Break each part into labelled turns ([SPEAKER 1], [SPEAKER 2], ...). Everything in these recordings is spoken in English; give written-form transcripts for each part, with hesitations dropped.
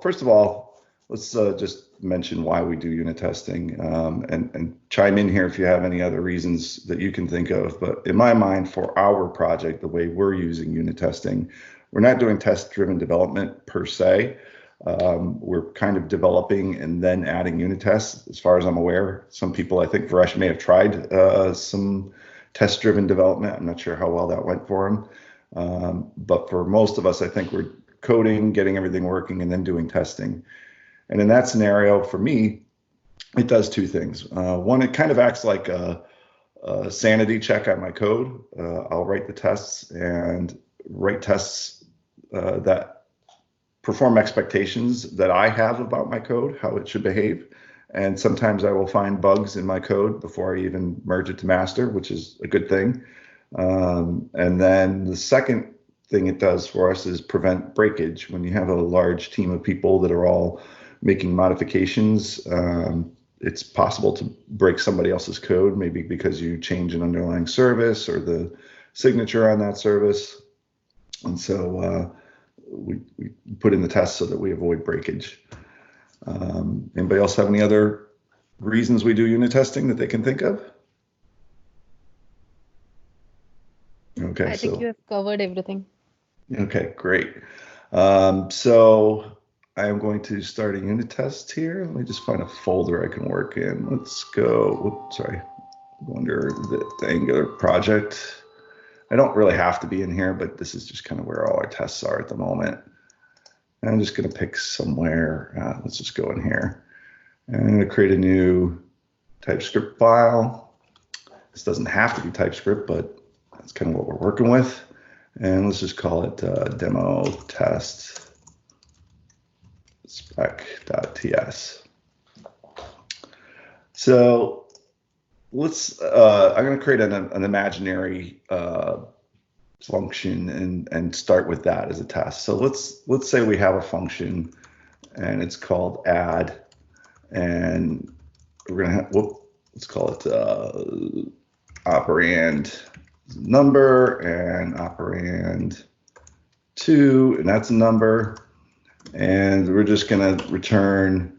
[SPEAKER 1] first of all, let's just mention why we do unit testing, and chime in here if you have any other reasons that you can think of. But in my mind, for our project, the way we're using unit testing, we're not doing test-driven development per se. We're kind of developing and then adding unit tests, as far as I'm aware. Some people, I think Varesh may have tried some test-driven development. I'm not sure how well that went for him. But for most of us, I think we're coding, getting everything working, and then doing testing. And in that scenario, for me, it does two things. One, it kind of acts like a sanity check on my code. I'll write the tests and write tests that perform expectations that I have about my code, how it should behave. And sometimes I will find bugs in my code before I even merge it to master, which is a good thing. And then the second thing it does for us is prevent breakage. When you have a large team of people that are all making modifications, it's possible to break somebody else's code, maybe because you change an underlying service or the signature on that service. And so we put in the tests so that we avoid breakage. Anybody else have any other reasons we do unit testing that they can think of? Okay,
[SPEAKER 2] I think you have covered everything.
[SPEAKER 1] Okay, great. So I am going to start a unit test here. Let me just find a folder I can work in. Let's go. Whoops, sorry. Under the Angular project. I don't really have to be in here, but this is just kind of where all our tests are at the moment. And I'm just going to pick somewhere. Let's just go in here. And I'm going to create a new TypeScript file. This doesn't have to be TypeScript, but that's kind of what we're working with. And let's just call it demo test spec.ts. So let's, I'm going to create an imaginary function and start with that as a test. So let's say we have a function and it's called add, and we're going to have, let's call it operand number and operand 2, and that's a number. And we're just going to return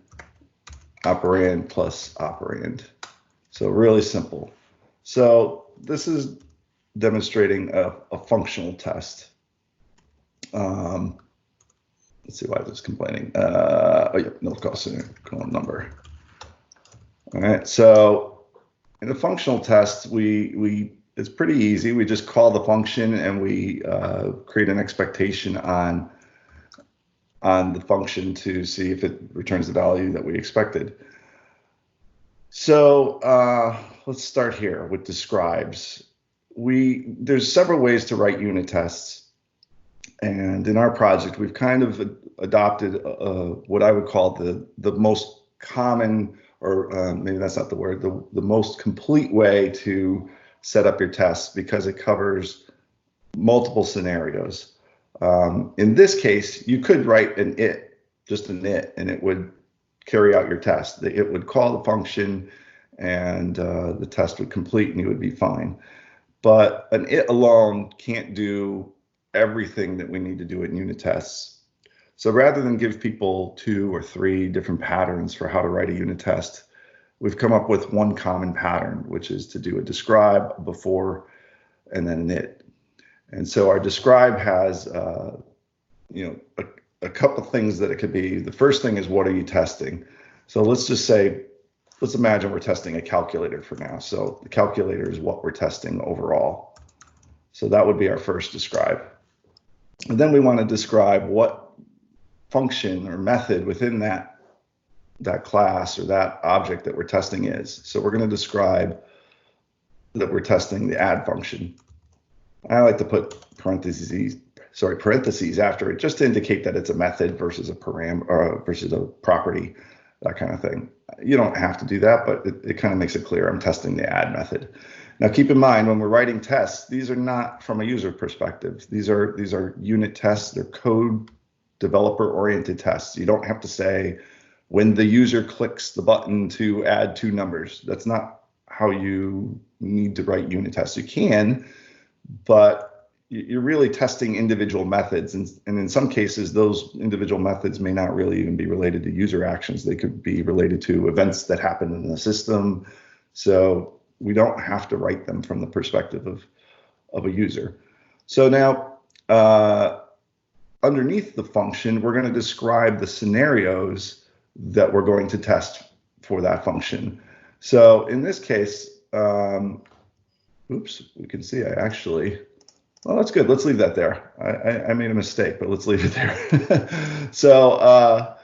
[SPEAKER 1] operand plus operand. So really simple. So this is demonstrating a functional test. Let's see why this is complaining. Oh yeah, no cost colon number. All right. So in a functional test, it's pretty easy. We just call the function and we create an expectation on the function to see if it returns the value that we expected. So let's start here with describes. There's several ways to write unit tests. And in our project, we've kind of adopted what I would call the most common, or maybe that's not the word, the most complete way to set up your tests, because it covers multiple scenarios. In this case, you could write just an it, and it would carry out your test. It would call the function and the test would complete and you would be fine. But an it alone can't do everything that we need to do in unit tests. So rather than give people 2 or 3 different patterns for how to write a unit test, we've come up with one common pattern, which is to do a describe, a before, and then an it. And so our describe has a couple things that it could be. The first thing is, what are you testing? So let's imagine we're testing a calculator for now. So the calculator is what we're testing overall. So that would be our first describe. And then we want to describe what function or method within that class or that object that we're testing is. So we're going to describe that we're testing the add function. I like to put parentheses after it, just to indicate that it's a method versus a versus a property, that kind of thing. You don't have to do that, but it kind of makes it clear I'm testing the add method. Now, keep in mind, when we're writing tests, these are not from a user perspective. These are unit tests. They're code developer-oriented tests. You don't have to say, when the user clicks the button to add 2 numbers. That's not how you need to write unit tests. You can, but you're really testing individual methods, and in some cases, those individual methods may not really even be related to user actions. They could be related to events that happen in the system. So we don't have to write them from the perspective of a user. So now, underneath the function, we're going to describe the scenarios that we're going to test for that function. So in this case, oops, we can see I actually, well, that's good. Let's leave that there. I made a mistake, but let's leave it there. So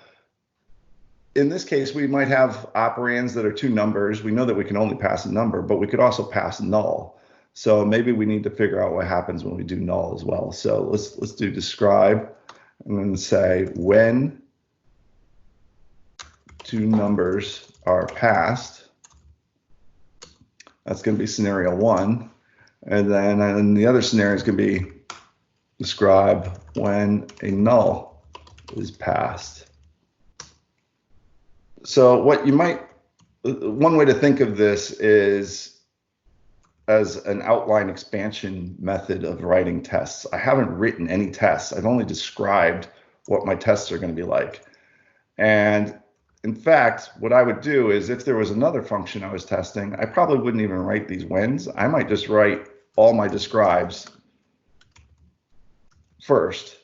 [SPEAKER 1] in this case, we might have operands that are two numbers. We know that we can only pass a number, but we could also pass null. So maybe we need to figure out what happens when we do null as well. So let's do describe and then say when two numbers are passed. That's going to be scenario 1. And then the other scenario is going to be describe when a null is passed. So what you might, one way to think of this is as an outline expansion method of writing tests. I haven't written any tests. I've only described what my tests are going to be like. And in fact, what I would do is if there was another function I was testing, I probably wouldn't even write these whens. I might just write all my describes first.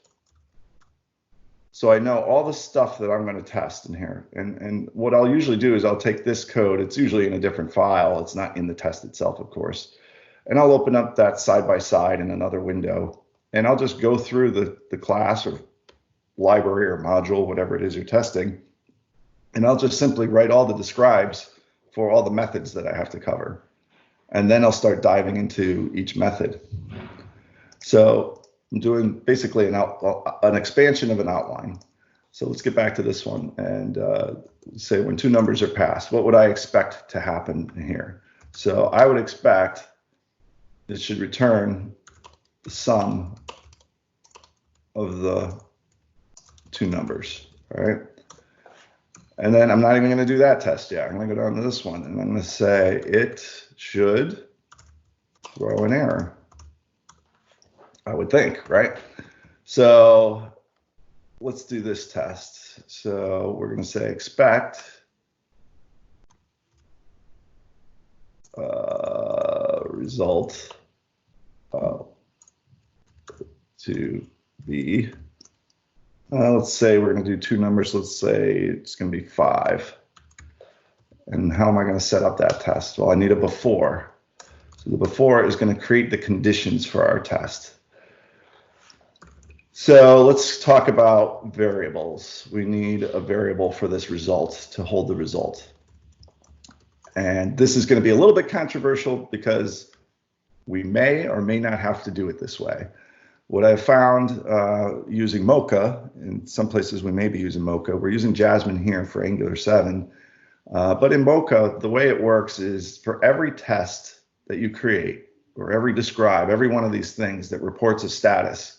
[SPEAKER 1] So I know all the stuff that I'm going to test in here. And what I'll usually do is I'll take this code. It's usually in a different file. It's not in the test itself, of course. And I'll open up that side by side in another window. And I'll just go through the class or library or module, whatever it is you're testing. And I'll just simply write all the describes for all the methods that I have to cover. And then I'll start diving into each method. So I'm doing basically an expansion of an outline. So let's get back to this one and say when two numbers are passed, what would I expect to happen here? So I would expect it should return the sum of the two numbers, all right? And then I'm not even going to do that test yet. I'm going to go down to this one, and I'm going to say it should throw an error, I would think, right? So let's do this test. So we're going to say expect result to be, let's say we're going to do two numbers. Let's say it's going to be 5. And how am I going to set up that test? Well, I need a before. So the before is going to create the conditions for our test. So let's talk about variables. We need a variable for this result to hold the result. And this is going to be a little bit controversial because we may or may not have to do it this way. What I've found using Mocha, in some places we may be using Mocha, we're using Jasmine here for Angular 7. But in Mocha, the way it works is for every test that you create, or every describe, every one of these things that reports a status,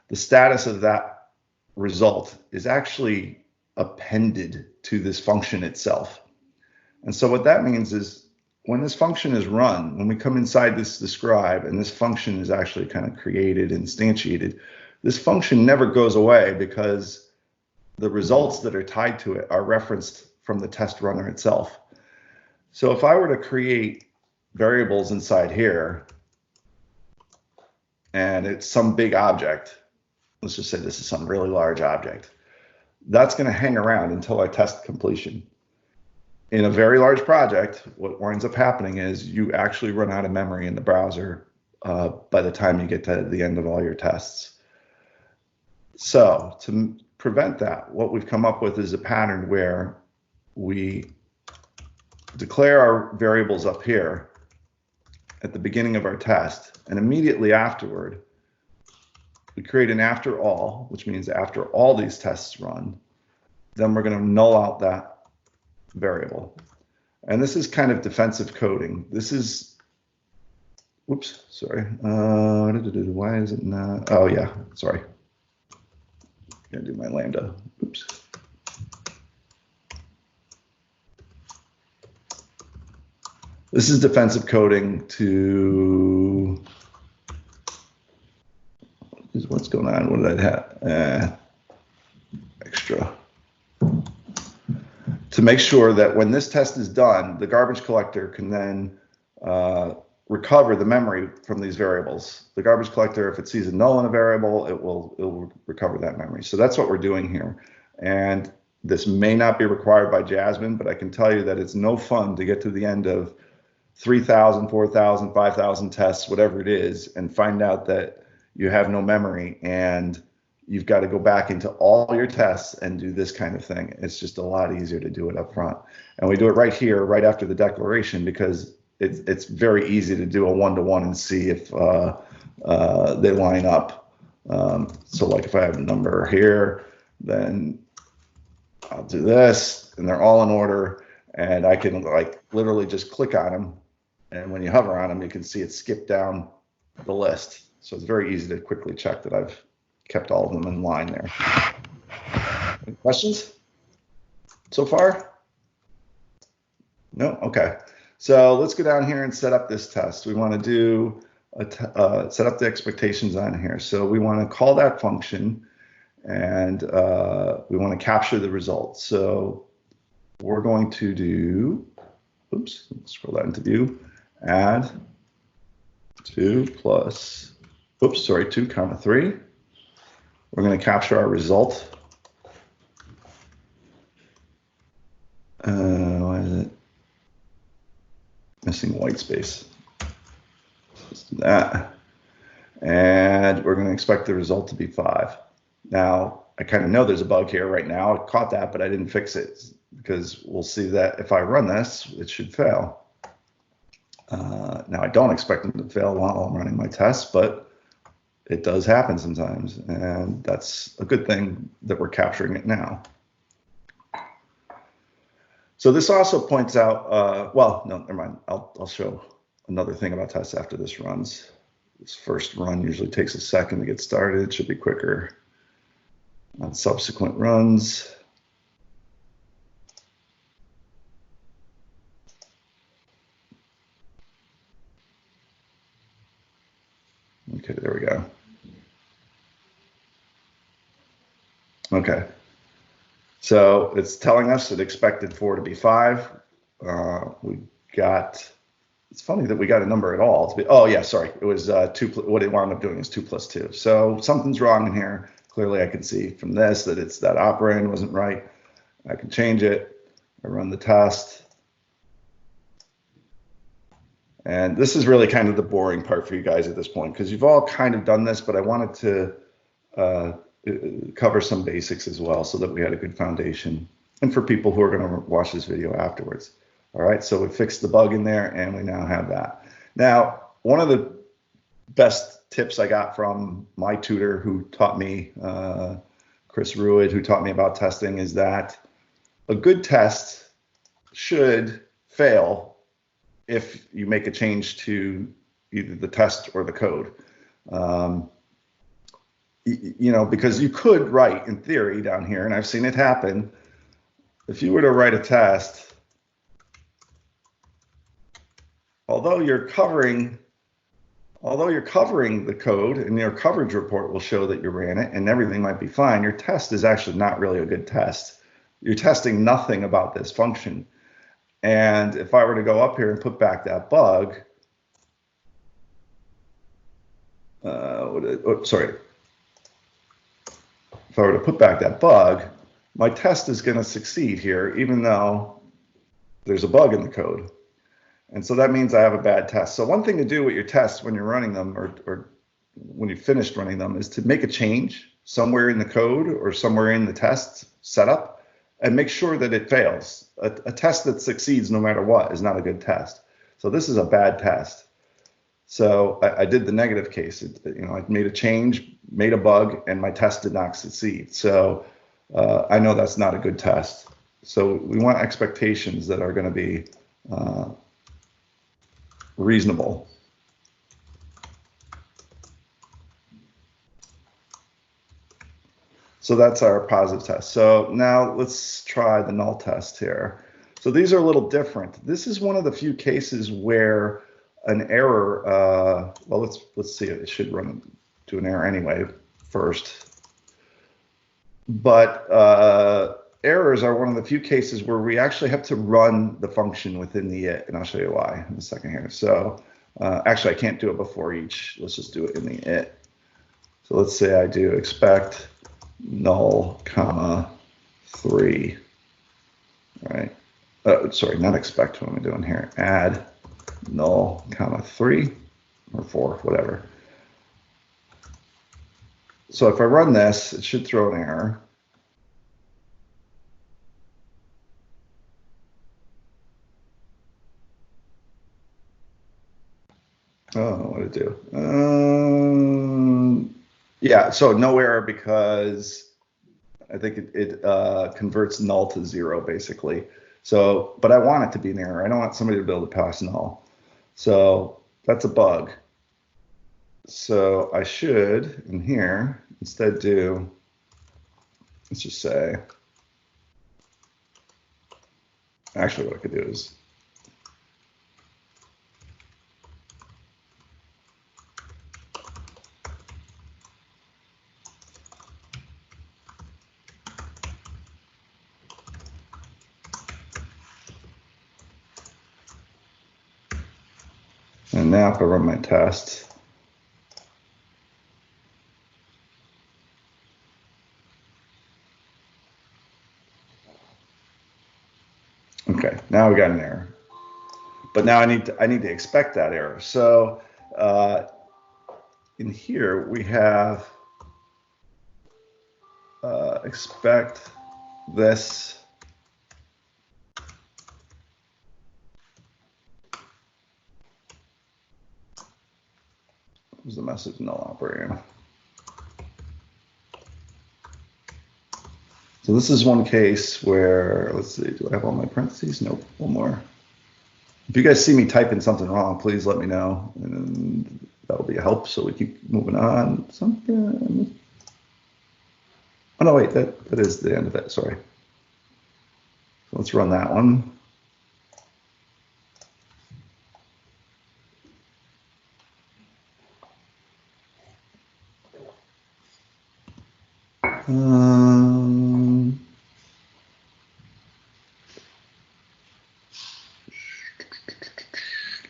[SPEAKER 1] the status of that result is actually appended to this function itself. And so what that means is when this function is run, when we come inside this describe and this function is actually kind of created, instantiated, this function never goes away because the results that are tied to it are referenced from the test runner itself. So if I were to create variables inside here and it's some big object, let's just say this is some really large object, that's going to hang around until I test completion. In a very large project, what winds up happening is you actually run out of memory in the browser by the time you get to the end of all your tests. So to prevent that, what we've come up with is a pattern where we declare our variables up here at the beginning of our test, and immediately afterward, we create an after all, which means after all these tests run, then we're going to null out that variable. And this is kind of defensive coding. This is, whoops, sorry. Why is it not? Oh yeah, sorry. Gonna do my lambda. Oops. This is defensive coding to going on? What did I have? Extra. To make sure that when this test is done, the garbage collector can then recover the memory from these variables. The garbage collector, if it sees a null in a variable, it will recover that memory. So that's what we're doing here. And this may not be required by Jasmine, but I can tell you that it's no fun to get to the end of 3,000, 4,000, 5,000 tests, whatever it is, and find out that you have no memory and you've got to go back into all your tests and do this kind of thing. It's just a lot easier to do it up front. And we do it right here, right after the declaration, because it's very easy to do a one-to-one and see if they line up. So like if I have a number here, then I'll do this, and they're all in order, and I can like literally just click on them, and when you hover on them, you can see it skip down the list. So it's very easy to quickly check that I've kept all of them in line there. Any questions so far? No? Okay. So let's go down here and set up this test. We want to do set up the expectations on here. So we want to call that function, and we want to capture the results. So we're going to do, oops, scroll that into view, add 2 plus, oops, sorry, 2 comma 3. We're going to capture our result. Why is it missing white space? Let's do that. And we're going to expect the result to be 5. Now, I kind of know there's a bug here right now. I caught that, but I didn't fix it because we'll see that if I run this, it should fail. Now, I don't expect them to fail while I'm running my tests, but it does happen sometimes, and that's a good thing that we're capturing it now. So this also points out, well, no, never mind. I'll show another thing about tests after this runs. This first run usually takes a second to get started. It should be quicker on subsequent runs. Okay, there we go. Okay, so it's telling us it expected 4 to be 5. We got, it's funny that we got a number at all. Oh yeah, sorry, it was 2, what it wound up doing is 2 plus 2. So something's wrong in here. Clearly I can see from this that it's that operand wasn't right. I can change it. I run the test. And this is really kind of the boring part for you guys at this point, because you've all kind of done this, but I wanted to cover some basics as well so that we had a good foundation, and for people who are going to watch this video afterwards. All right, so we fixed the bug in there, and we now have that. Now, one of the best tips I got from my tutor who taught me, Chris Ruid, who taught me about testing, is that a good test should fail if you make a change to either the test or the code. You know, because you could write, in theory, down here, and I've seen it happen, if you were to write a test, although you're covering the code, and your coverage report will show that you ran it and everything might be fine, your test is actually not really a good test. You're testing nothing about this function. And if I were to go up here and put back that bug, if I were to put back that bug, my test is going to succeed here, even though there's a bug in the code. And so that means I have a bad test. So one thing to do with your tests when you're running them, or when you've finished running them, is to make a change somewhere in the code or somewhere in the test setup and make sure that it fails. A test that succeeds no matter what is not a good test. So this is a bad test. So I did the negative case. I made a change, made a bug, and my test did not succeed. So I know that's not a good test. So we want expectations that are going to be reasonable. So that's our positive test. So now let's try the null test here. So these are a little different. This is one of the few cases where an error, well, let's see, it should run to an error anyway. first. But errors are one of the few cases where we actually have to run the function within the it, and I'll show you why in a second here. So actually, I can't do it before each. Let's just do it in the it. So let's say I do expect null, comma, 3. All right. Sorry, not expect. What am I doing here? Add null, comma, 3 or 4, whatever. So if I run this, it should throw an error. Oh, what did it do? Yeah, so no error because I think it converts null to 0 basically. So, but I want it to be an error. I don't want somebody to be able to pass null. So that's a bug. So I should, in here, instead do, let's just say, actually what I could do is, and now if I run my test, okay, now we got an error. But now I need to expect that error. So in here we have expect this. Where's the message null operator? So this is one case where, let's see, do I have all my parentheses? Nope, one more. If you guys see me typing something wrong, please let me know, and that'll be a help so we keep moving on. Something. Oh no, wait, that is the end of it, sorry. So let's run that one.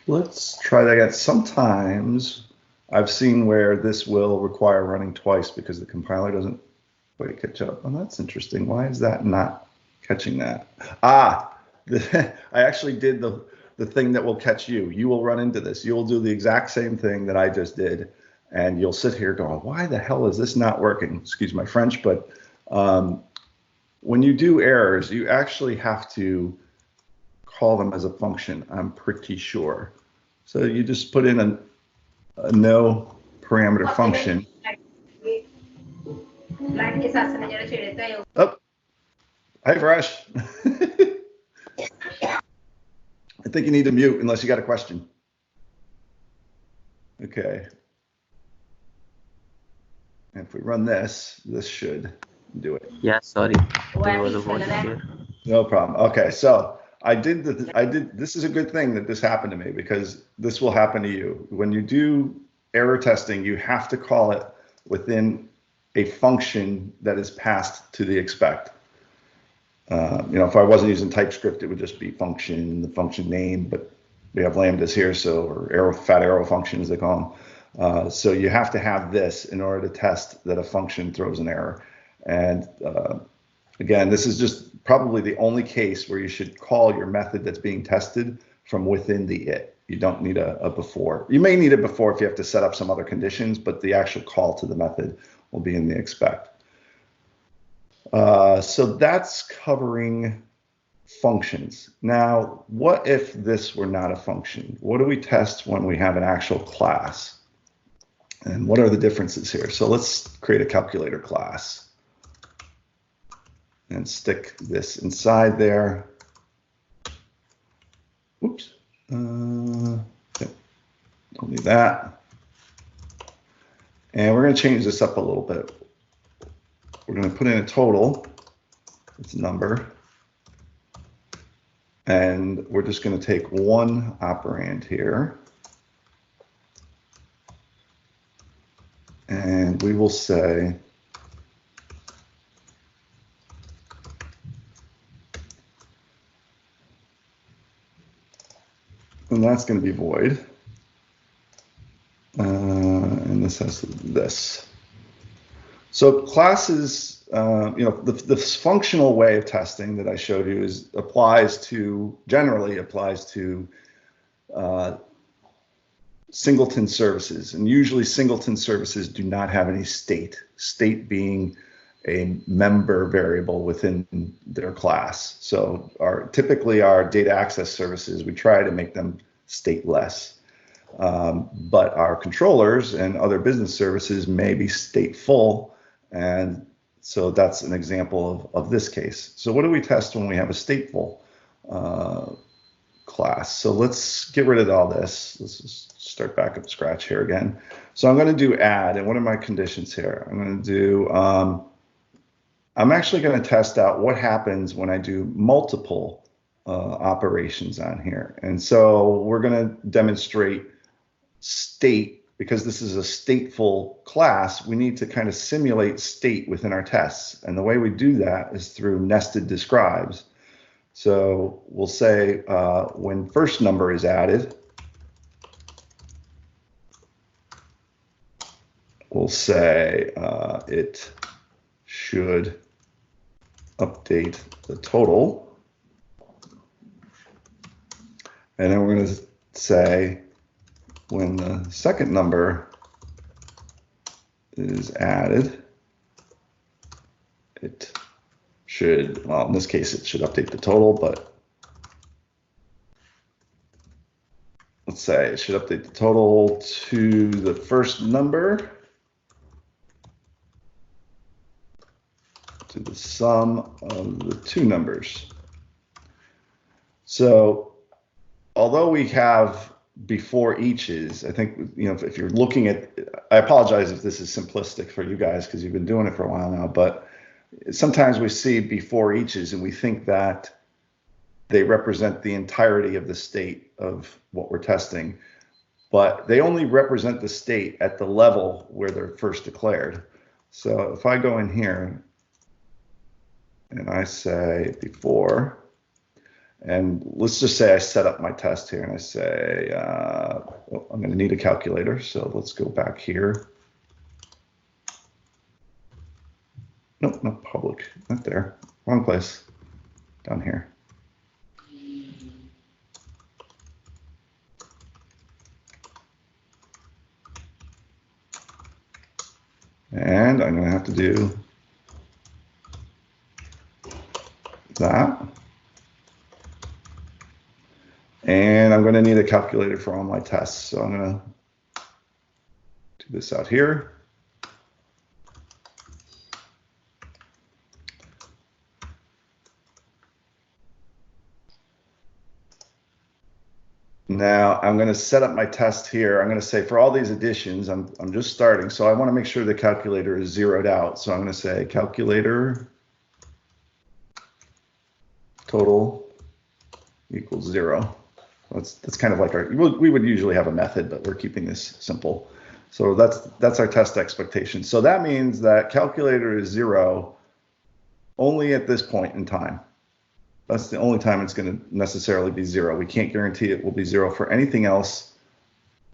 [SPEAKER 1] Let's try that again. Sometimes I've seen where this will require running twice because the compiler doesn't quite catch up. Oh, that's interesting. Why is that not catching that? I actually did the thing that will catch you. You will run into this. You will do the exact same thing that I just did. And you'll sit here going, why the hell is this not working? Excuse my French, but when you do errors, you actually have to call them as a function, I'm pretty sure. So you just put in a no parameter function. Oh, hi, Vrash. I think you need to mute unless you got a question. Okay. And if we run this, this should do it.
[SPEAKER 3] Yeah, sorry. There was a voice here.
[SPEAKER 1] No problem. Okay, so this is a good thing that this happened to me because this will happen to you. When you do error testing, you have to call it within a function that is passed to the expect. If I wasn't using TypeScript, it would just be function, the function name, but we have lambdas here, so, or fat arrow functions, they call them. So you have to have this in order to test that a function throws an error. And again, this is just probably the only case where you should call your method that's being tested from within the it. You don't need a before. You may need it before if you have to set up some other conditions, but the actual call to the method will be in the expect. So that's covering functions. Now, what if this were not a function? What do we test when we have an actual class? And what are the differences here? So let's create a calculator class and stick this inside there. Oops. Okay. Don't need that. And we're going to change this up a little bit. We're going to put in a total. It's a number. And we're just going to take one operand here and And we will say, and that's going to be void. And this has this. So classes, the functional way of testing that I showed you generally applies to singleton services. And usually singleton services do not have any state being a member variable within their class. So typically our data access services, we try to make them stateless. But our controllers and other business services may be stateful, and so that's an example of this case. So what do we test when we have a stateful class? So let's get rid of all this. Let's just start back up scratch here again. So I'm going to do add, and what are my conditions here? I'm going to do, I'm actually going to test out what happens when I do multiple operations on here. And so we're going to demonstrate state. Because this is a stateful class, we need to kind of simulate state within our tests. And the way we do that is through nested describes. So we'll say when first number is added, we'll say it should update the total. And then we're going to say when the second number is added, it should, well, in this case, it should update the total, but let's say it should update the total to the first number, to the sum of the two numbers. So although we have before eaches, I think, if you're looking at, I apologize if this is simplistic for you guys because you've been doing it for a while now, but sometimes we see before eaches and we think that they represent the entirety of the state of what we're testing, but they only represent the state at the level where they're first declared. So if I go in here and I say before, and let's just say I set up my test here and I say, I'm going to need a calculator. So let's go back here. Nope, not public, not there. Wrong place, down here. And I'm going to have to do that. And I'm going to need a calculator for all my tests. So I'm going to do this out here. Now I'm going to set up my test here. I'm going to say for all these additions, I'm just starting. So I want to make sure the calculator is zeroed out. So I'm going to say calculator total equals 0. That's kind of like we would usually have a method, but we're keeping this simple. So that's our test expectation. So that means that calculator is 0 only at this point in time. That's the only time it's going to necessarily be 0. We can't guarantee it will be 0 for anything else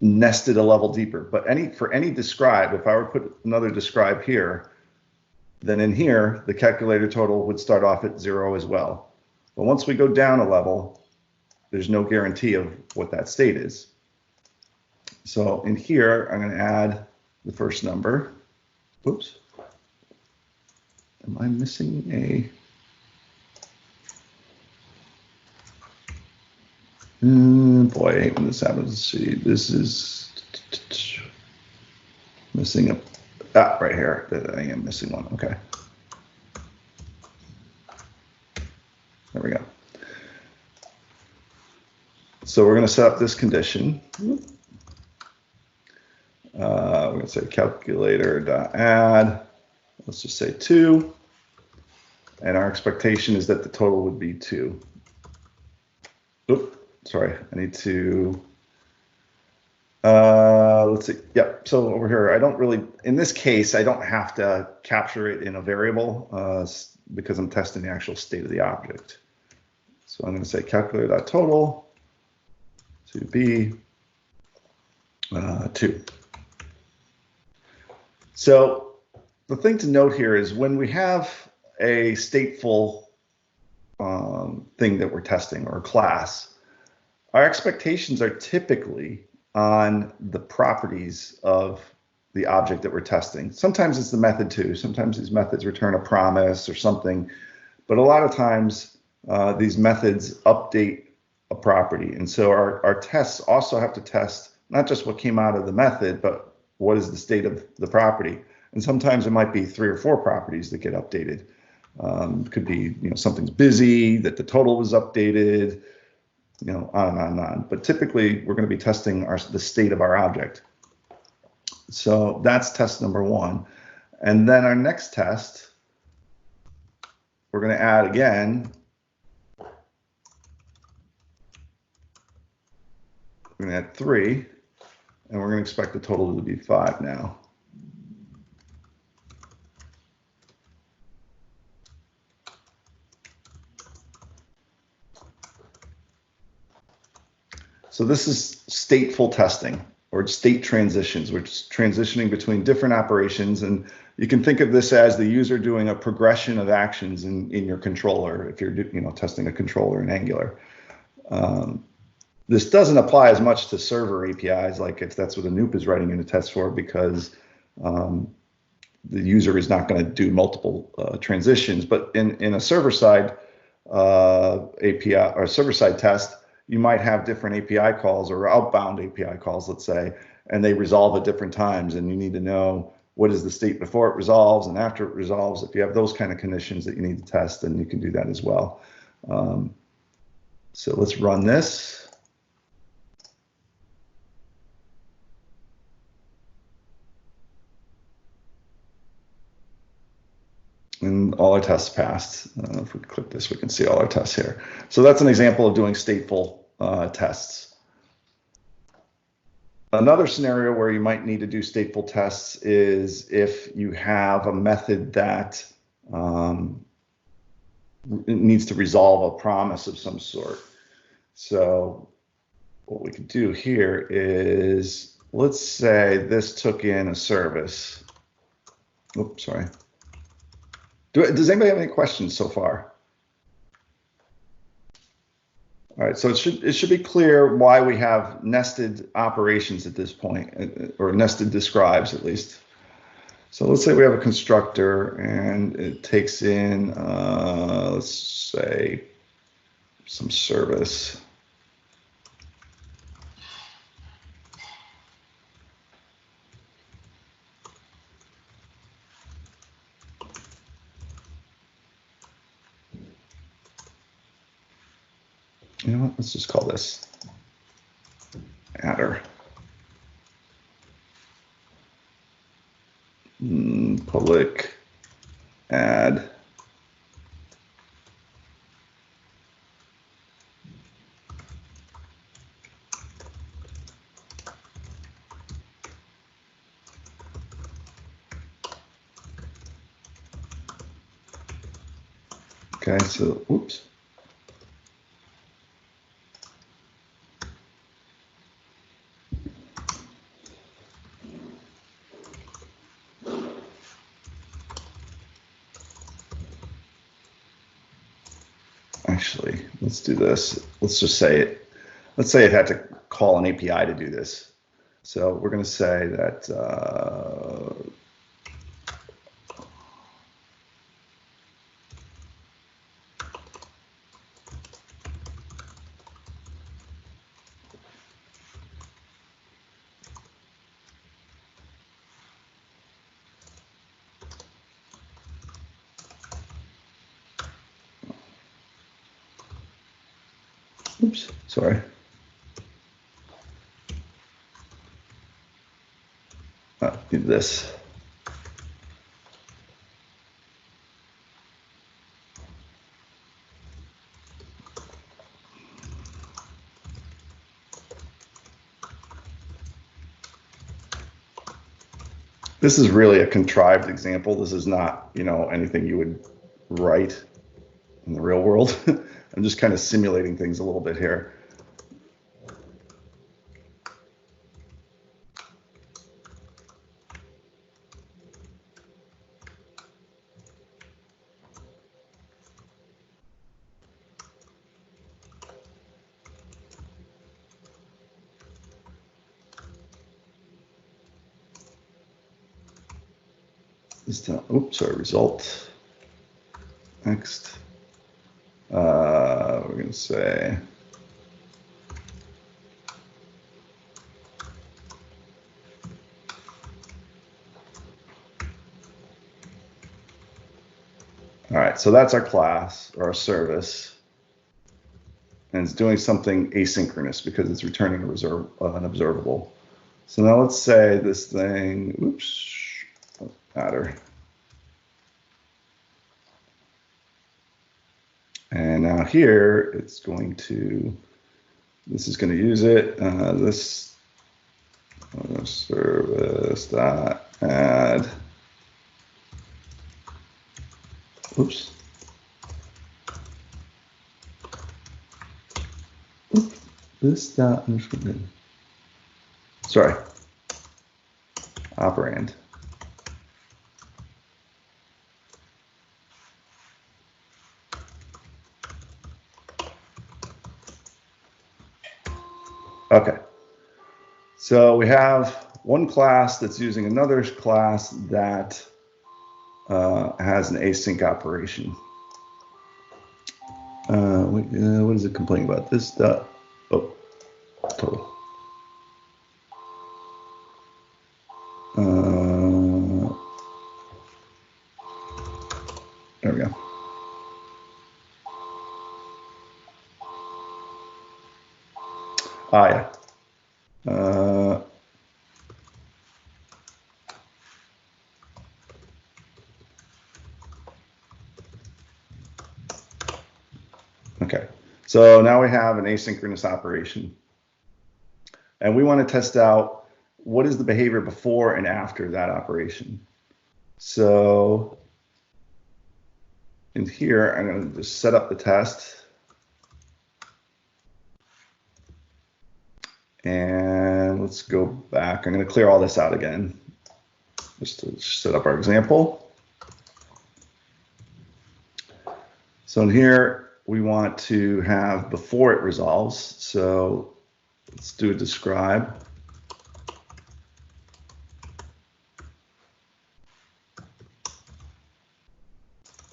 [SPEAKER 1] nested a level deeper. But for any describe, if I were to put another describe here, then in here, the calculator total would start off at 0 as well. But once we go down a level, there's no guarantee of what that state is. So in here, I'm going to add the first number. Whoops. Am I missing a... boy, I hate when this happens. Let's see, this is missing a, right here, I am missing one, okay. There we go. So we're going to set up this condition. We're going to say calculator.add. Let's just say 2. And our expectation is that the total would be 2. Oops, sorry, I need to Let's see. Yep. So over here, I don't really, in this case, I don't have to capture it in a variable because I'm testing the actual state of the object. So I'm going to say calculator.total to be 2. So the thing to note here is when we have a stateful thing that we're testing or a class, our expectations are typically on the properties of the object that we're testing. Sometimes it's the method too. Sometimes these methods return a promise or something, but a lot of times these methods update a property. And so our tests also have to test not just what came out of the method, but what is the state of the property. And sometimes it might be 3 or 4 properties that get updated. It could be, something's busy, that the total was updated, on and on and on. But typically, we're going to be testing the state of our object. So that's test number 1. And then our next test, we're going to add again. We're going to add 3, and we're going to expect the total to be 5 now. So this is stateful testing, or state transitions, which is transitioning between different operations. And you can think of this as the user doing a progression of actions in your controller, if you're testing a controller in Angular. This doesn't apply as much to server APIs, like if that's what a Anoop is writing in a test for, because the user is not going to do multiple transitions. But in a server-side API or server-side test, you might have different API calls or outbound API calls, let's say, and they resolve at different times. And you need to know what is the state before it resolves and after it resolves. If you have those kind of conditions that you need to test, then you can do that as well. So let's run this. And all our tests passed. If we click this, we can see all our tests here. So that's an example of doing stateful tests. Another scenario where you might need to do stateful tests is if you have a method that needs to resolve a promise of some sort. So what we could do here is, let's say this took in a service. Oops, sorry. Does anybody have any questions so far? All right, so it should be clear why we have nested operations at this point, or nested describes at least. So let's say we have a constructor and it takes in, let's say, some service. You know what, let's just call this adder. Public add. Okay, so, oops. Actually, let's do this. Let's just say it. Let's say it had to call an API to do this. So we're going to say that oops, sorry. Do this. This is really a contrived example. This is not, anything you would write in the real world. I'm just kind of simulating things a little bit here. Result. Next. We're going to say all right, so that's our class or our service, and it's doing something asynchronous because it's returning an observable. So now let's say this thing, matter. And now here it's going to, this is going to use it. This service dot add. Oops. This dot. Sorry. Operand. Okay, so we have one class that's using another class that has an async operation. What is it complaining about? This total. There we go. Yeah. Okay, so now we have an asynchronous operation. And we want to test out what is the behavior before and after that operation. So in here, I'm going to just set up the test. And let's go back. I'm going to clear all this out again, just to set up our example. So in here, we want to have before it resolves. So let's do a describe.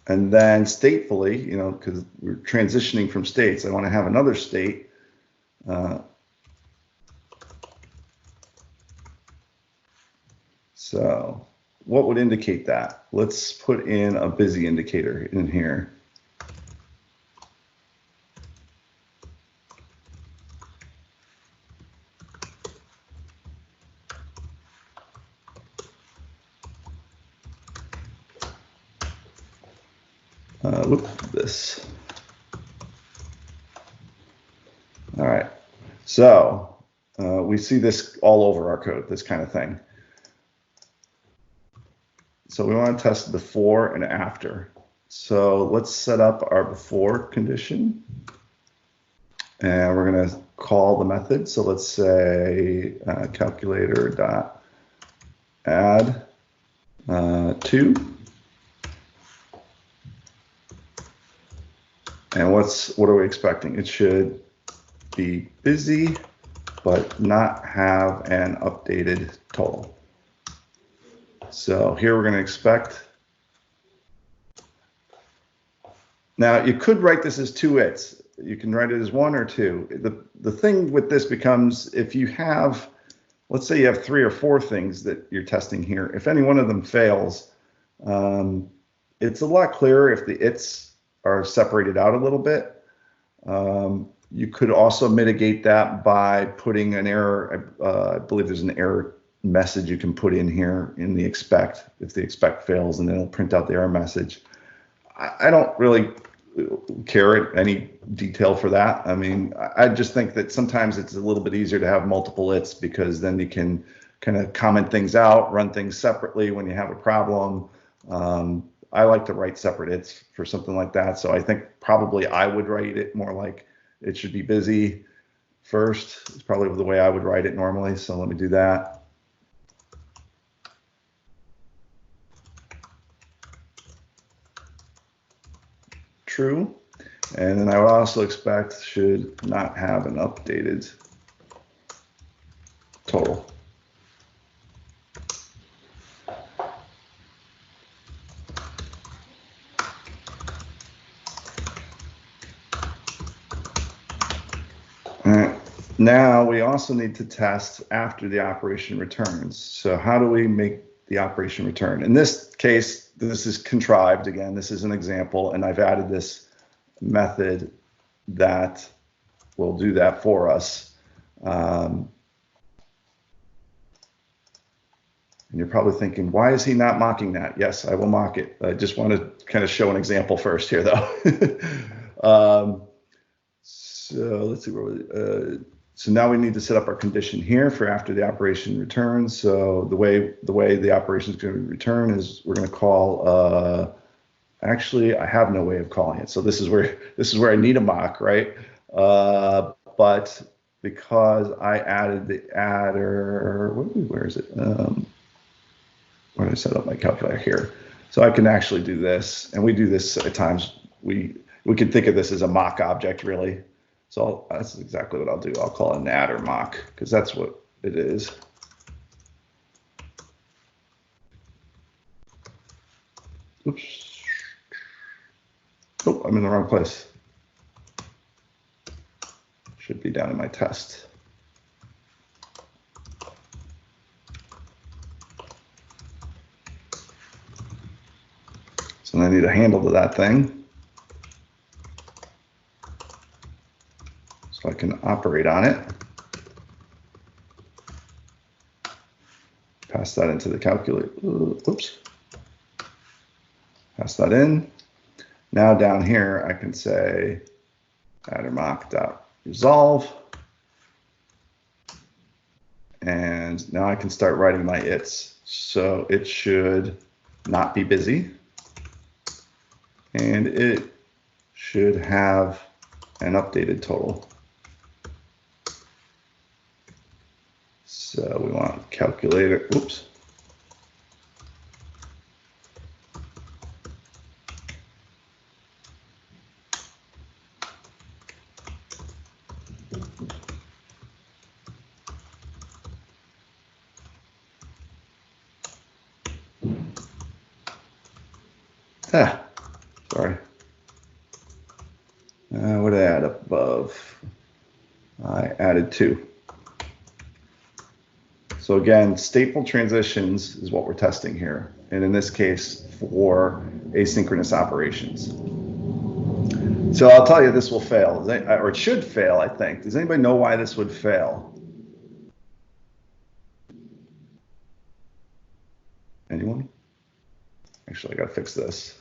[SPEAKER 1] And then statefully, because we're transitioning from states, I want to have another state. So what would indicate that? Let's put in a busy indicator in here. Look at this. All right, so we see this all over our code, this kind of thing. So we want to test before and after. So let's set up our before condition. And we're going to call the method. So let's say calculator dot add 2. And what are we expecting? It should be busy, but not have an updated total. So here we're going to expect. Now you could write this as 2 its. You can write it as 1 or 2. The thing with this becomes if you have, let's say you have 3 or 4 things that you're testing here. If any one of them fails, it's a lot clearer if the its are separated out a little bit. You could also mitigate that by putting an error. I believe there's an error message you can put in here in the expect. If the expect fails, and then it'll print out the error message. I don't really care any detail for that. I mean, I just think that sometimes it's a little bit easier to have multiple its because then you can kind of comment things out, run things separately when you have a problem. I like to write separate its for something like that. So I think probably I would write it more like it should be busy first. It's probably the way I would write it normally. So let me do that. True. And then I would also expect should not have an updated total. Now we also need to test after the operation returns. So how do we make the operation return? In this case, this is contrived. Again, this is an example, and I've added this method that will do that for us. And you're probably thinking, why is he not mocking that? Yes, I will mock it. I just want to kind of show an example first here, though. So let's see where so now we need to set up our condition here for after the operation returns. So the way the operation is going to return is we're going to call. Actually, I have no way of calling it. So this is where I need a mock, right? But because I added the adder, where is it? Where did I set up my calculator here? So I can actually do this, and we do this at times. We can think of this as a mock object, really. So that's exactly what I'll do. I'll call it an adder mock because that's what it is. Oops. Oh, I'm in the wrong place. Should be down in my test. So I need a handle to that thing, so I can operate on it. Pass that into the calculator. Oops. Pass that in. Now down here, I can say adder mock.resolve. And now I can start writing my its. So it should not be busy. And it should have an updated total. So we want calculator, oops. Sorry. What did I add up above? I added 2. So again, stateful transitions is what we're testing here. And in this case, for asynchronous operations. So I'll tell you, this will fail, or it should fail, I think. Does anybody know why this would fail? Anyone? Actually, I gotta fix this.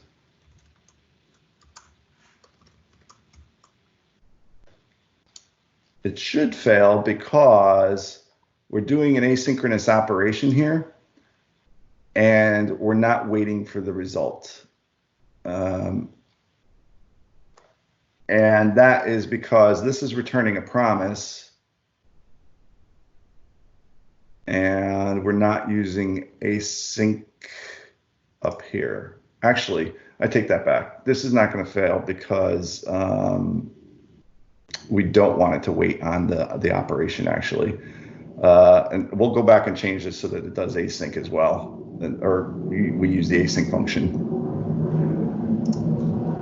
[SPEAKER 1] It should fail because we're doing an asynchronous operation here, and we're not waiting for the result. And that is because this is returning a promise, and we're not using async up here. Actually, I take that back. This is not going to fail because we don't want it to wait on the operation, actually. And we'll go back and change this so that it does async as well, or we use the async function.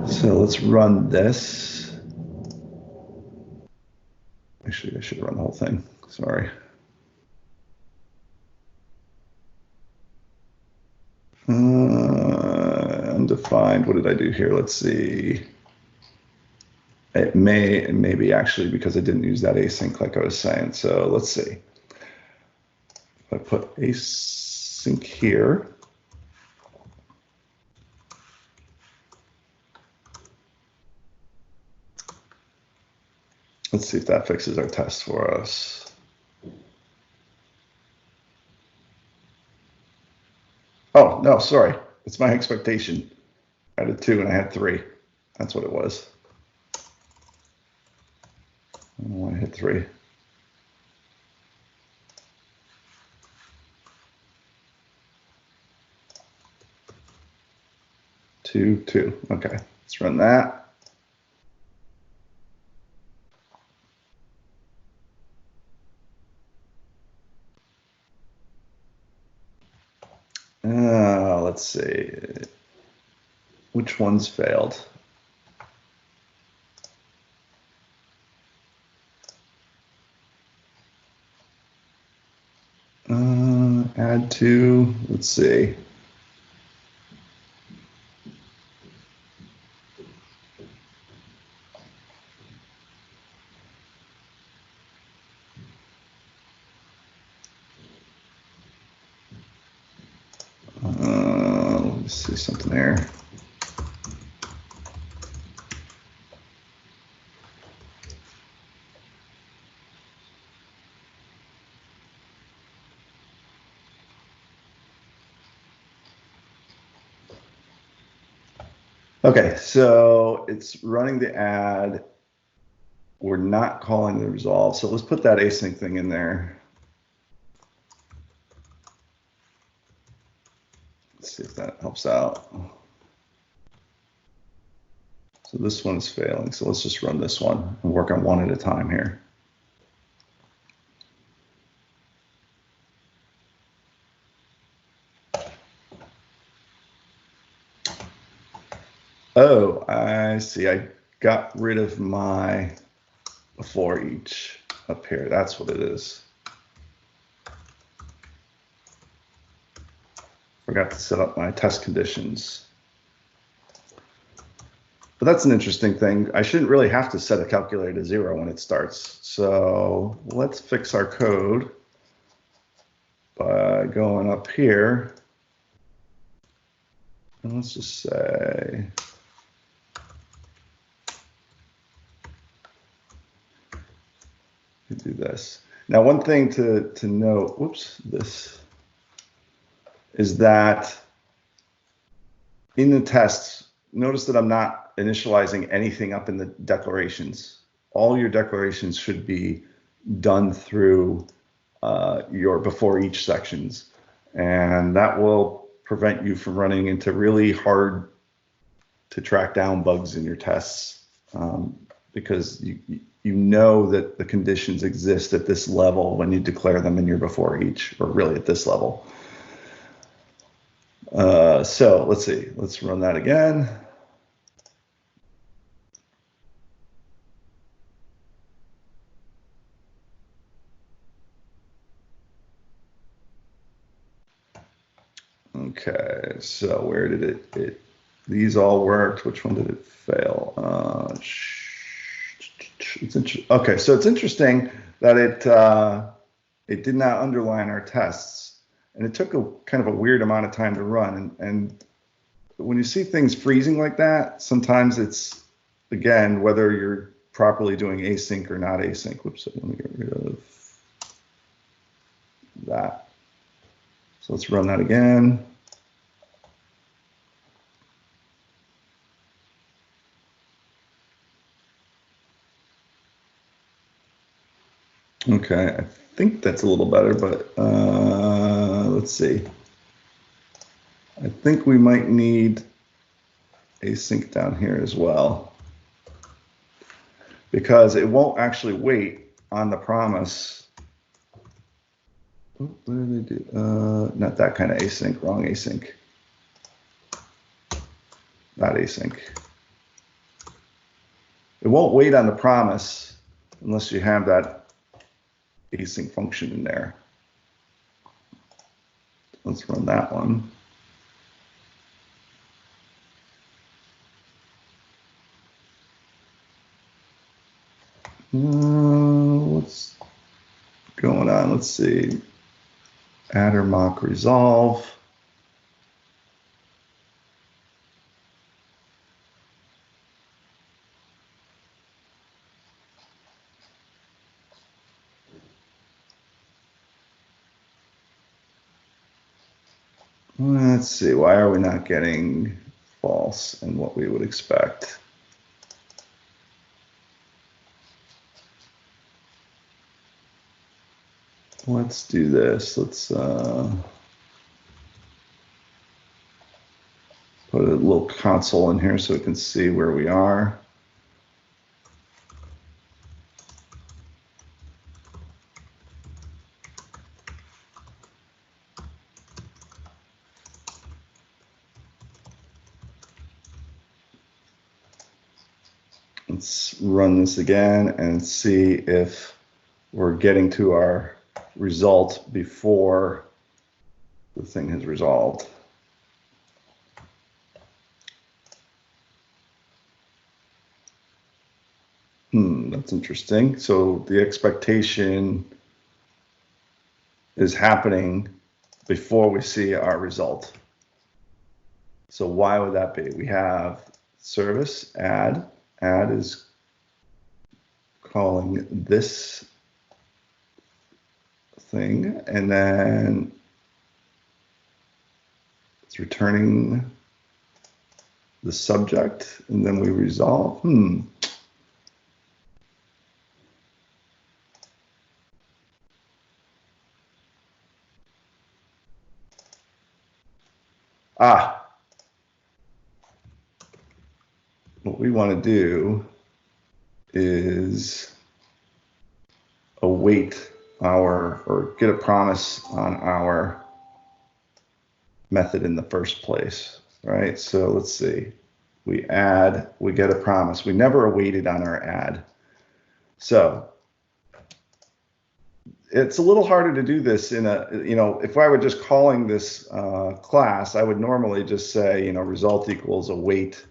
[SPEAKER 1] So let's run this. Actually, I should run the whole thing. Sorry. Undefined. What did I do here? Let's see. It may be actually because I didn't use that async like I was saying. So let's see. If I put async here. Let's see if that fixes our test for us. no, sorry. It's my expectation. I had a 2 and I had 3. That's what it was. I don't want to hit 3. Two. Okay, let's run that. Let's see. Which ones failed? Add 2. Let's see. Let's see something there. Okay, so it's running the add. We're not calling the resolve. So let's put that async thing in there. Let's see if that helps out. So this one's failing. So let's just run this one and work on one at a time here. Oh, I see. I got rid of my before each up here. That's what it is. Forgot to set up my test conditions. But that's an interesting thing. I shouldn't really have to set a calculator to 0 when it starts. So let's fix our code by going up here. And let's just say, do this. Now, one thing to note, whoops, this is that in the tests, notice that I'm not initializing anything up in the declarations. All your declarations should be done through your before each sections. And that will prevent you from running into really hard to track down bugs in your tests because you know that the conditions exist at this level when you declare them in your before each, or really at this level. So let's see, let's run that again. Okay, so where did it these all worked. Which one did it fail? Okay, so it's interesting that it did not underline our tests, and it took a kind of a weird amount of time to run. And when you see things freezing like that, sometimes it's, again, whether you're properly doing async or not async. Whoops, let me get rid of that. So let's run that again. Okay, I think that's a little better, but let's see. I think we might need async down here as well, because it won't actually wait on the promise. What did they do? Not that kind of async, wrong async. Not async. It won't wait on the promise unless you have that async function in there. Let's run that one. What's going on? Let's see. Adder mock resolve. Let's see, why are we not getting false and what we would expect? Let's do this. Let's put a little console in here so we can see where we are. Let's run this again and see if we're getting to our result before the thing has resolved. That's interesting. So the expectation is happening before we see our result. So why would that be? We have service add. Add is calling this thing, and then it's returning the subject, and then we resolve. What we want to do is await or get a promise on our method in the first place, right? So let's see, we add, we get a promise. We never awaited on our add. So it's a little harder to do this in a, if I were just calling this class, I would normally just say, result equals await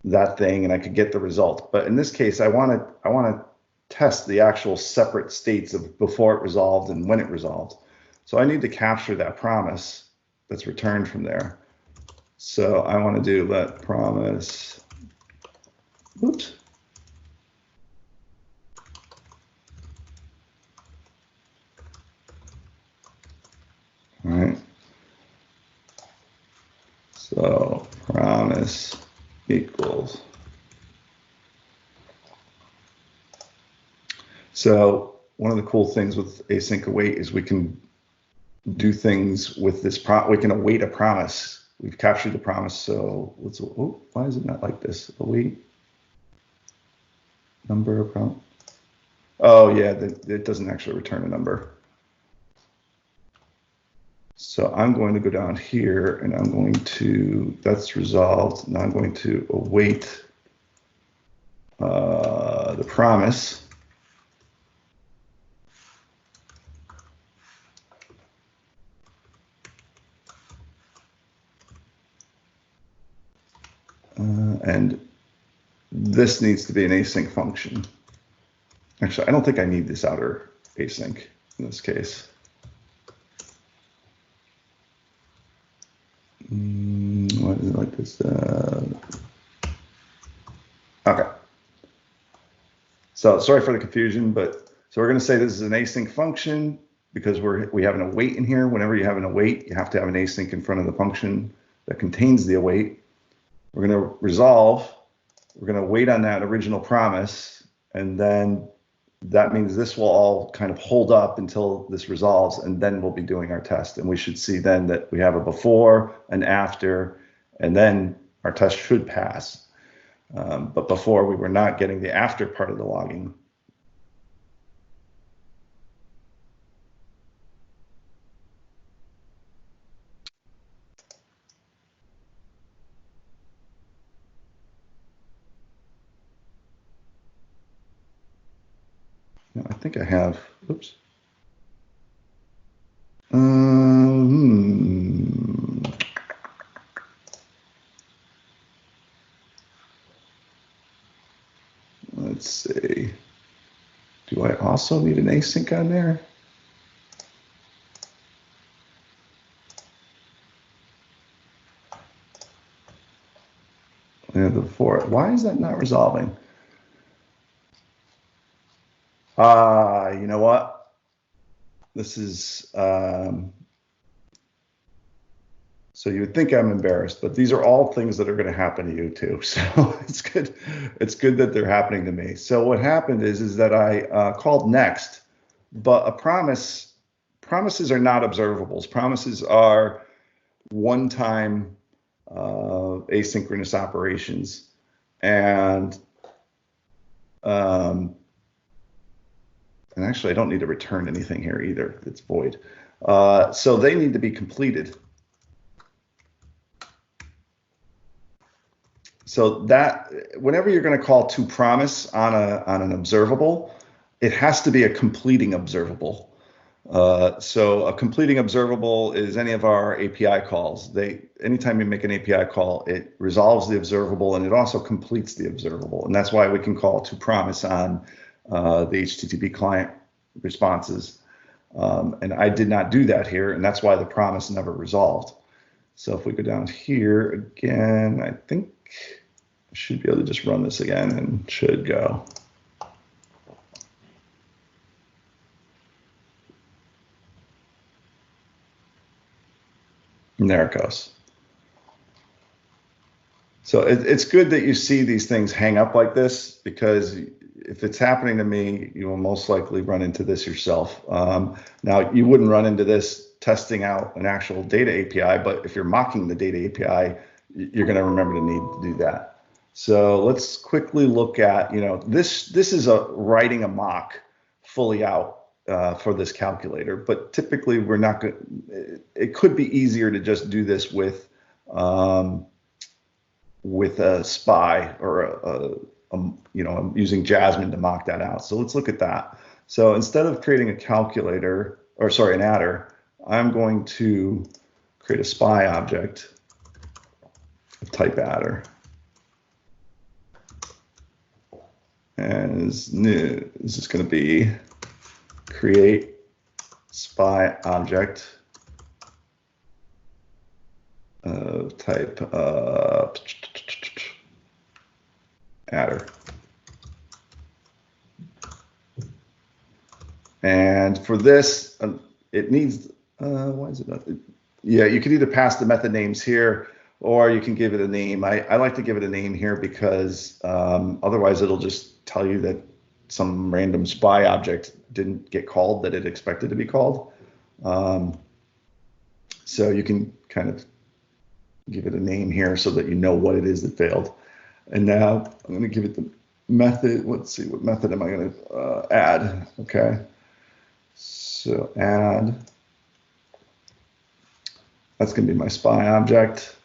[SPEAKER 1] that thing, and I could get the result. But in this case, I want to test the actual separate states of before it resolved and when it resolved. So I need to capture that promise that's returned from there. So I want to do let promise, oops. All right. So promise equals. So one of the cool things with async await is we can do things with this we can await a promise. We've captured the promise. So let's, why is it not like this? Await number of promise. Oh yeah, it doesn't actually return a number. So I'm going to go down here and I'm going to, that's resolved. Now I'm going to await the promise. And this needs to be an async function. Actually, I don't think I need this outer async in this case. Why is it like this? Okay. So sorry for the confusion, but so we're going to say this is an async function because we have an await in here. Whenever you have an await, you have to have an async in front of the function that contains the await. We're going to resolve. We're going to wait on that original promise, and then that means this will all kind of hold up until this resolves, and then we'll be doing our test. And we should see then that we have a before, an after, and then our test should pass. But before, we were not getting the after part of the logging. I think I have, oops. Let's see. Do I also need an async on there? Yeah, the before. Why is that not resolving? You know what? This is So you would think I'm embarrassed, but these are all things that are going to happen to you too. So it's good. It's good that they're happening to me. So what happened is that I called next, but promises are not observables. Promises are one-time asynchronous operations, and actually I don't need to return anything here either. It's void. So they need to be completed. So that whenever you're going to call toPromise on an observable, it has to be a completing observable. So a completing observable is any of our API calls. Anytime you make an API call, it resolves the observable and it also completes the observable. And that's why we can call toPromise on the HTTP client responses. And I did not do that here, and that's why the promise never resolved. So if we go down here again, I think I should be able to just run this again and should go. And there it goes. So it's good that you see these things hang up like this, because if it's happening to me, you will most likely run into this yourself. Now, you wouldn't run into this testing out an actual data API, but if you're mocking the data API, you're going to remember to need to do that. So let's quickly look at, this is writing a mock fully out for this calculator, but typically we're not going. It could be easier to just do this with a SPY or I'm using Jasmine to mock that out. So let's look at that. So instead of creating a calculator, an adder, I'm going to create a SPY object of type adder. And this is going to be create SPY object of type adder. And for this, it needs, why is it not? Yeah, you can either pass the method names here, or you can give it a name. I like to give it a name here because otherwise it'll just tell you that some random SPY object didn't get called that it expected to be called. So you can kind of give it a name here so that you know what it is that failed. And now I'm going to give it the method. Let's see, what method am I going to add? Okay. So add. That's going to be my SPY object.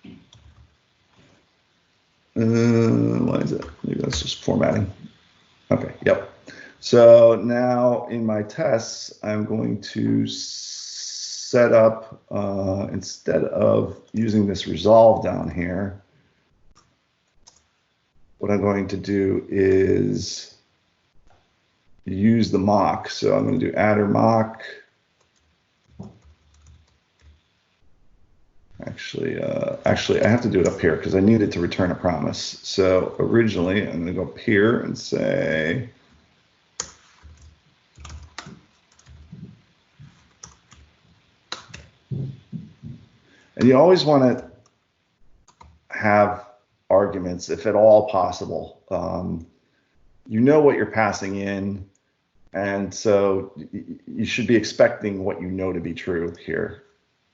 [SPEAKER 1] Why is it? Maybe that's just formatting. Okay, yep. So now in my tests, I'm going to set up, instead of using this resolve down here, what I'm going to do is use the mock. So I'm going to do adder mock. Actually, I have to do it up here because I needed to return a promise. So originally, I'm going to go up here and say, and you always want to have arguments, if at all possible. You know what you're passing in, and so you should be expecting what you know to be true here.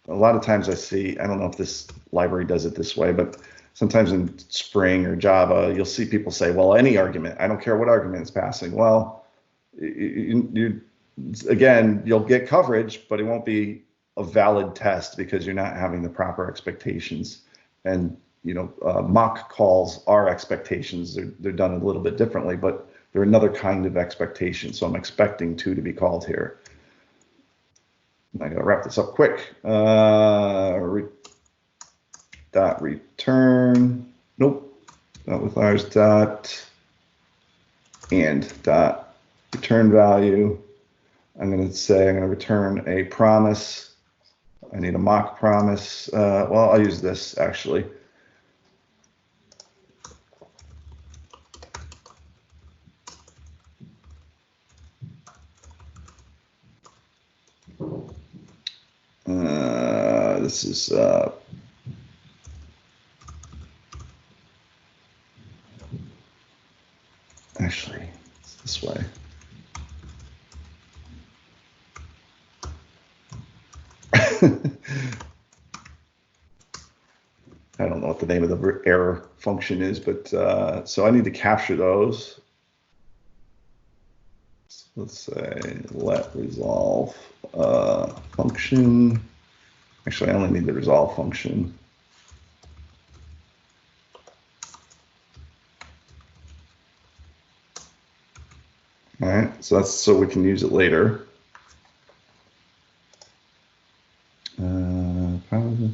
[SPEAKER 1] A lot of times I see, I don't know if this library does it this way, but sometimes in Spring or Java, you'll see people say, well, any argument, I don't care what argument it's passing. Well, again, you'll get coverage, but it won't be a valid test because you're not having the proper expectations. And mock calls are expectations. They're done a little bit differently, but they're another kind of expectation. So I'm expecting 2 to be called here. I gotta wrap this up quick. Dot return. Nope. Not with ours. Dot and dot return value. I'm gonna say I'm gonna return a promise. I need a mock promise. Well, I'll use this actually. This is I don't know what the name of the error function is, but so I need to capture those. So let's say let resolve function. Actually, I only need the resolve function. All right, so that's so we can use it later. Probably.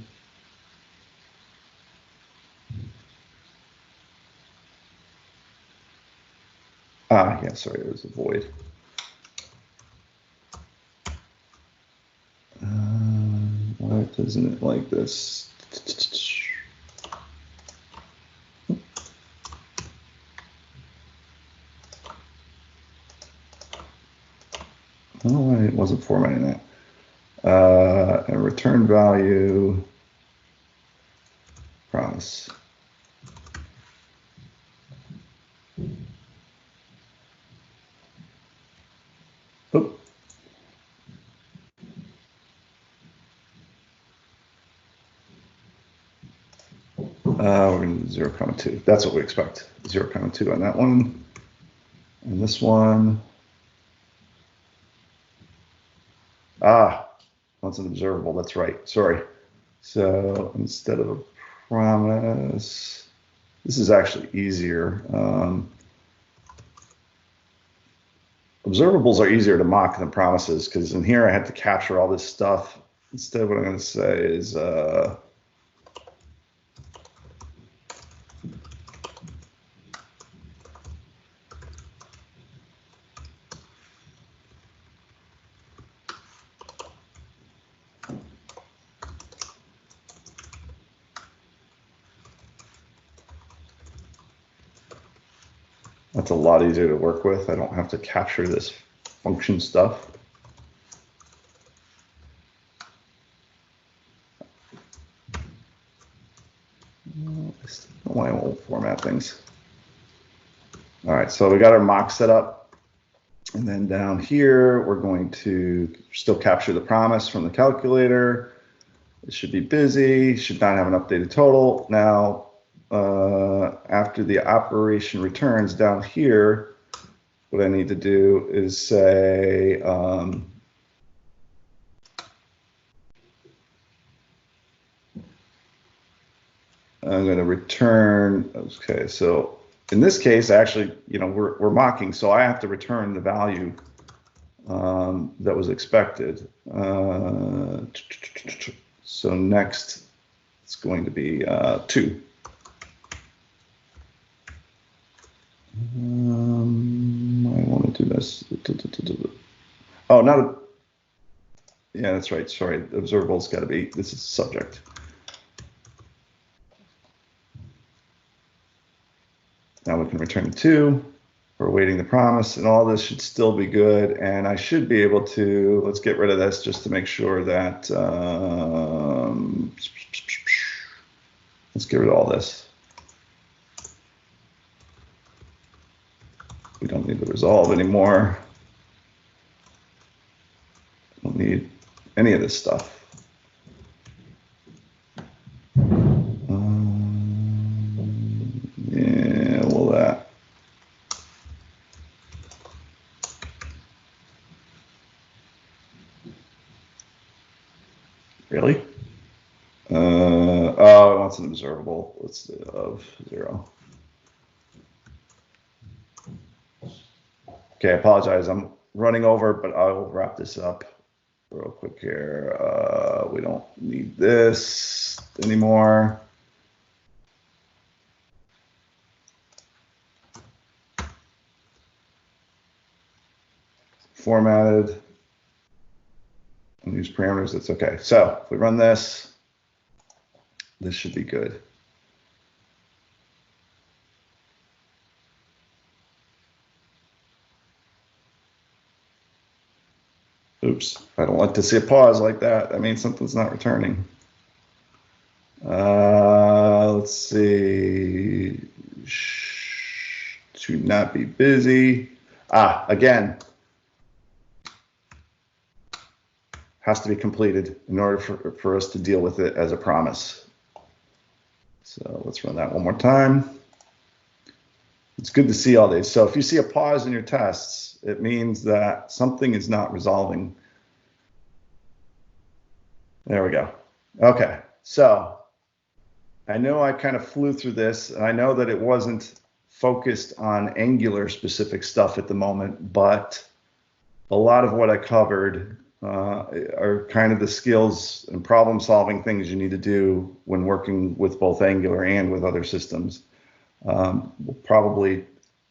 [SPEAKER 1] Yeah, sorry, it was a void. Why doesn't it like this? I don't know why it wasn't formatting that. And return value promise. Oop. We're going to do 0,2. That's what we expect. 0,2 on that one. And this one. That's an observable. That's right. Sorry. So instead of a promise, this is actually easier. Observables are easier to mock than promises because in here I had to capture all this stuff. Instead, what I'm going to say is that's a lot easier to work with. I don't have to capture this function stuff. I don't know why I won't format things. All right, so we got our mock set up. And then down here, we're going to still capture the promise from the calculator. It should be busy, should not have an updated total. Now, after the operation returns down here, what I need to do is say, I'm going to return, okay, so in this case, actually, we're mocking, so I have to return the value that was expected. So next, it's going to be 2. I want to do this. Oh, not a. Yeah, that's right. Sorry, the observable's got to be. This is subject. Now we can return 2. We're awaiting the promise, and all this should still be good. And I should be able to. Let's get rid of this just to make sure that. Let's get rid of all this. We don't need the resolve anymore. Don't need any of this stuff. Yeah, well, that. Really? Oh, it wants an observable. Let's do of 0. Okay, I apologize. I'm running over, but I will wrap this up real quick here. We don't need this anymore. Formatted. And use parameters. That's okay. So if we run this, this should be good. Oops, I don't like to see a pause like that. That means something's not returning. Let's see. Should not be busy. Again. has to be completed in order for us to deal with it as a promise. So let's run that one more time. It's good to see all these. So if you see a pause in your tests, it means that something is not resolving. There we go. Okay, so I know I kind of flew through this, and I know that it wasn't focused on Angular specific stuff at the moment, but a lot of what I covered are kind of the skills and problem solving things you need to do when working with both Angular and with other systems. We'll probably,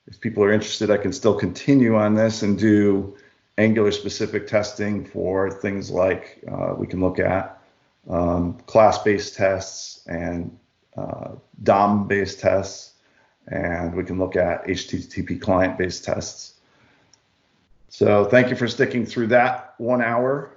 [SPEAKER 1] if people are interested, I can still continue on this and do Angular specific testing for things like we can look at class-based tests and DOM-based tests, and we can look at HTTP client-based tests. So thank you for sticking through that 1 hour